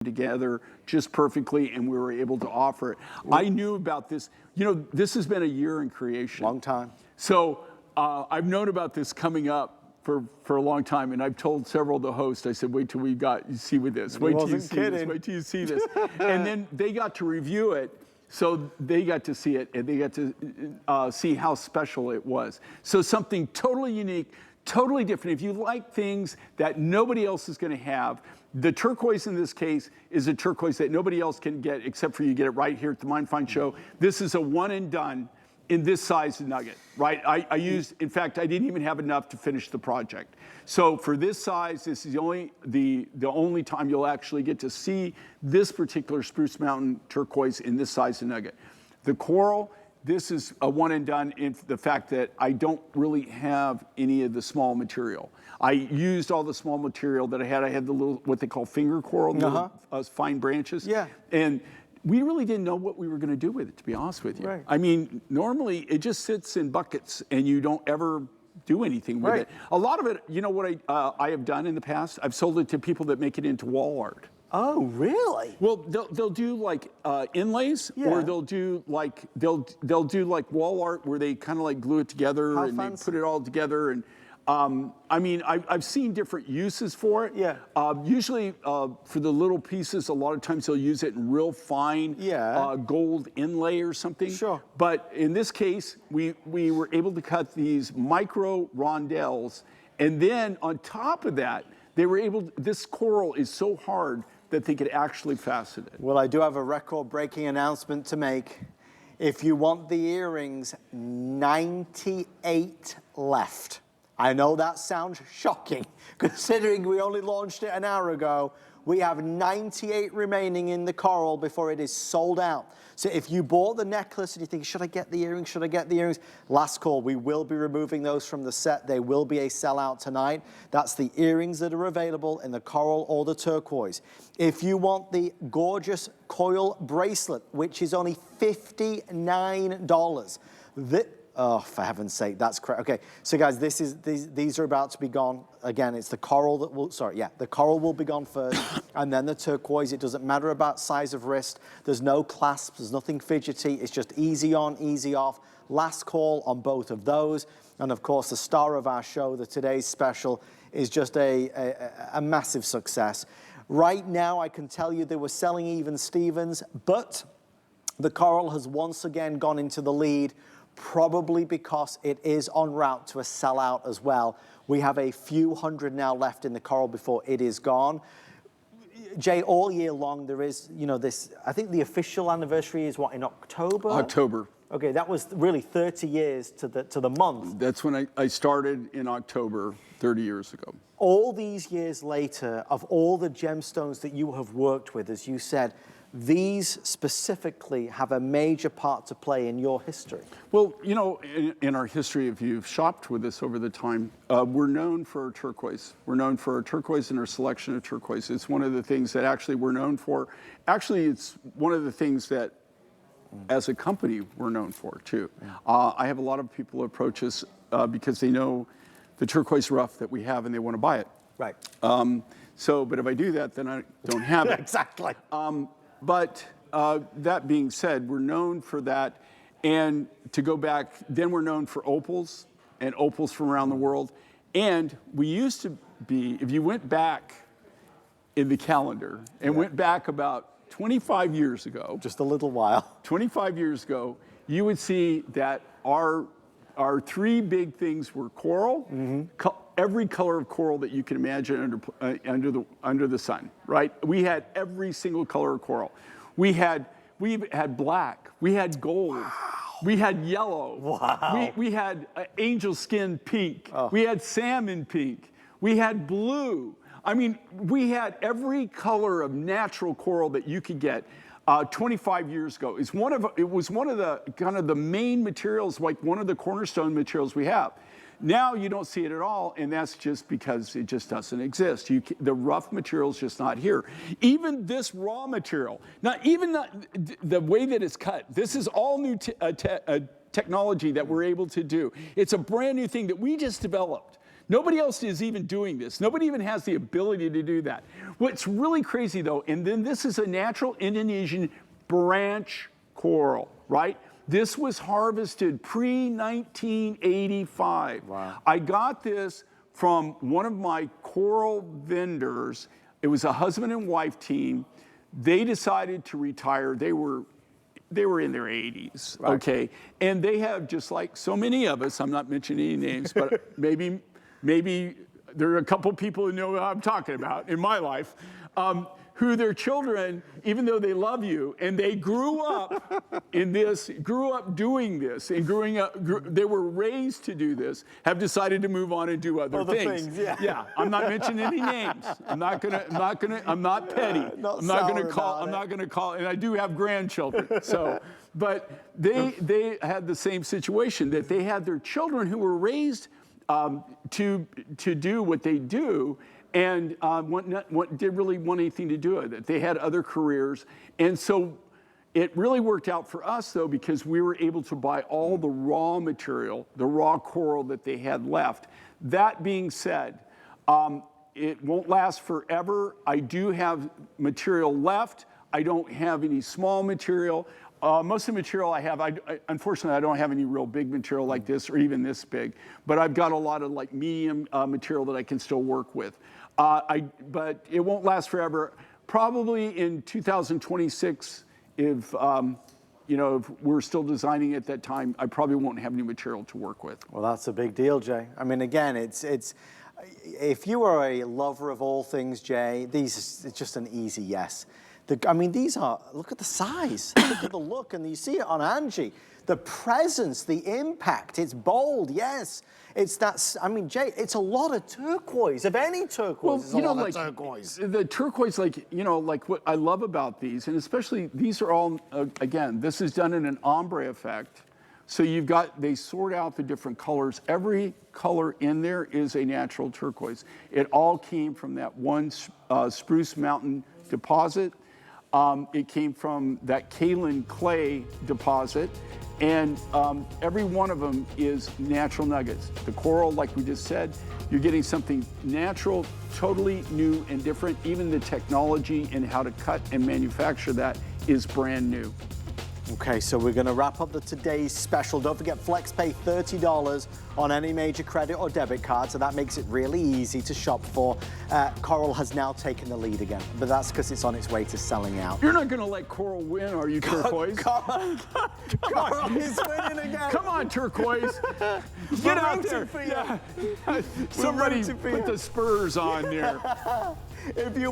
together just perfectly, and we were able to offer it. I knew about this. You know, this has been a year in creation. Long time. So I've known about this coming up for a long time, and I've told several of the hosts, I said, wait till you see with this. Wait till you see this. Wait till you see this. And then they got to review it. So they got to see it, and they got to see how special it was. So something totally unique, totally different. If you like things that nobody else is going to have, the turquoise in this case is a turquoise that nobody else can get except for you get it right here at the Mine Find Show. This is a one and done in this size nugget, right? I used, in fact, I didn't even have enough to finish the project. So for this size, this is the only time you'll actually get to see this particular Spruce Mountain turquoise in this size of nugget. The coral, this is a one and done in the fact that I don't really have any of the small material. I used all the small material that I had. I had the little, what they call finger coral, little, fine branches. Yeah. And we really didn't know what we were going to do with it, to be honest with you. Right. I mean, normally it just sits in buckets and you don't ever do anything with it. A lot of it, you know what I have done in the past? I've sold it to people that make it into wall art. Oh, really? Well, they'll do like inlays, or they'll do like wall art where they kind of like glue it together and they put it all together. And I mean, I've seen different uses for it. Yeah. Usually for the little pieces, a lot of times they'll use it in real fine gold inlay or something. Sure. But in this case, we were able to cut these micro rondelles, and then on top of that, they were able. This coral is so hard that they could actually fasten it. Well, I do have a record-breaking announcement to make. If you want the earrings, 98 left. I know that sounds shocking, considering we only launched it an hour ago. We have 98 remaining in the coral before it is sold out. So if you bought the necklace and you think, should I get the earrings, should I get the earrings? Last call, we will be removing those from the set. They will be a sellout tonight. That's the earrings that are available in the coral or the turquoise. If you want the gorgeous coil bracelet, which is only $59, oh, for heaven's sake, that's correct. Okay, so guys, these are about to be gone. Again, it's the coral that will, the coral will be gone first, and then the turquoise. It doesn't matter about size of wrist. There's no clasps, there's nothing fidgety. It's just easy on, easy off. Last call on both of those. And of course, the star of our show, the today's special, is just a massive success. Right now, I can tell you they were selling even Stevens, but the coral has once again gone into the lead, probably because it is en route to a sellout as well. We have a few hundred now left in the coral before it is gone. Jay, all year long there is, you know, this, I think the official anniversary is what, in October? October. Okay, that was really 30 years to the month. That's when I started in October 30 years ago. All these years later, of all the gemstones that you have worked with, as you said, these specifically have a major part to play in your history. Well, you know, in our history, if you've shopped with us over the time, we're known for our turquoise. We're known for our turquoise and our selection of turquoise. It's one of the things that actually we're known for. Actually, it's one of the things that as a company we're known for too. I have a lot of people approach us because they know the turquoise rough that we have and they want to buy it. Right. But if I do that, then I don't have it. Exactly. But that being said, we're known for that. And to go back, then we're known for opals and opals from around the world. And we used to be, if you went back in the calendar and went back about 25 years ago. Just a little while. 25 years ago, you would see that our three big things were coral, every color of coral that you can imagine under the sun, right? We had every single color of coral. We had black, we had gold, we had yellow, we had angel skin pink, we had salmon pink, we had blue. I mean, we had every color of natural coral that you could get 25 years ago. It was one of the kind of the main materials, like one of the cornerstone materials we have. Now you don't see it at all, and that's just because it just doesn't exist. The rough material is just not here. Even this raw material, not even the way that it's cut, this is all new technology that we're able to do. It's a brand new thing that we just developed. Nobody else is even doing this. Nobody even has the ability to do that. What's really crazy though, and then this is a natural Indonesian branch coral, right? This was harvested pre-1985. Wow. I got this from one of my coral vendors. It was a husband and wife team. They decided to retire. They were in their 80s, right. Okay? And they have, just like so many of us, I'm not mentioning any names, but maybe there are a couple people who know what I'm talking about in my life, who their children, even though they love you, and they grew up grew up doing this, and they were raised to do this, have decided to move on and do other things. Yeah, I'm not mentioning any names. I'm not petty. I'm not gonna call, and I do have grandchildren. So, but they had the same situation, that they had their children who were raised to do what they do, and didn't really want anything to do with it. They had other careers. And so it really worked out for us, though, because we were able to buy all the raw material, the raw coral that they had left. That being said, it won't last forever. I do have material left. I don't have any small material. Most of the material I have, unfortunately, I don't have any real big material like this or even this big, but I've got a lot of like medium material that I can still work with. But it won't last forever. Probably in 2026, if we're still designing at that time, I probably won't have any material to work with. Well, that's a big deal, Jay. I mean, again, it's if you are a lover of all things, Jay, it's just an easy yes. I mean, these are, look at the size, look at the look, and you see it on Angie. The presence, the impact, it's bold, yes. It's that, I mean, Jay, it's a lot of turquoise. If any turquoise, it's a lot of turquoise. The turquoise, like what I love about these, and especially these are all, again, this is done in an ombre effect. So they sort out the different colors. Every color in there is a natural turquoise. It all came from that one Spruce Mountain deposit. It came from that kaolin clay deposit, and every one of them is natural nuggets. The coral, like we just said, you're getting something natural, totally new and different. Even the technology and how to cut and manufacture that is brand new. Okay, so we're going to wrap up today's special. Don't forget, FlexPay $30 on any major credit or debit card, so that makes it really easy to shop for. Coral has now taken the lead again, but that's because it's on its way to selling out. You're not going to let Coral win, are you, Turquoise? Coral is winning again. Come on, Turquoise. Get out there. Yeah. Somebody put the spurs on there. If you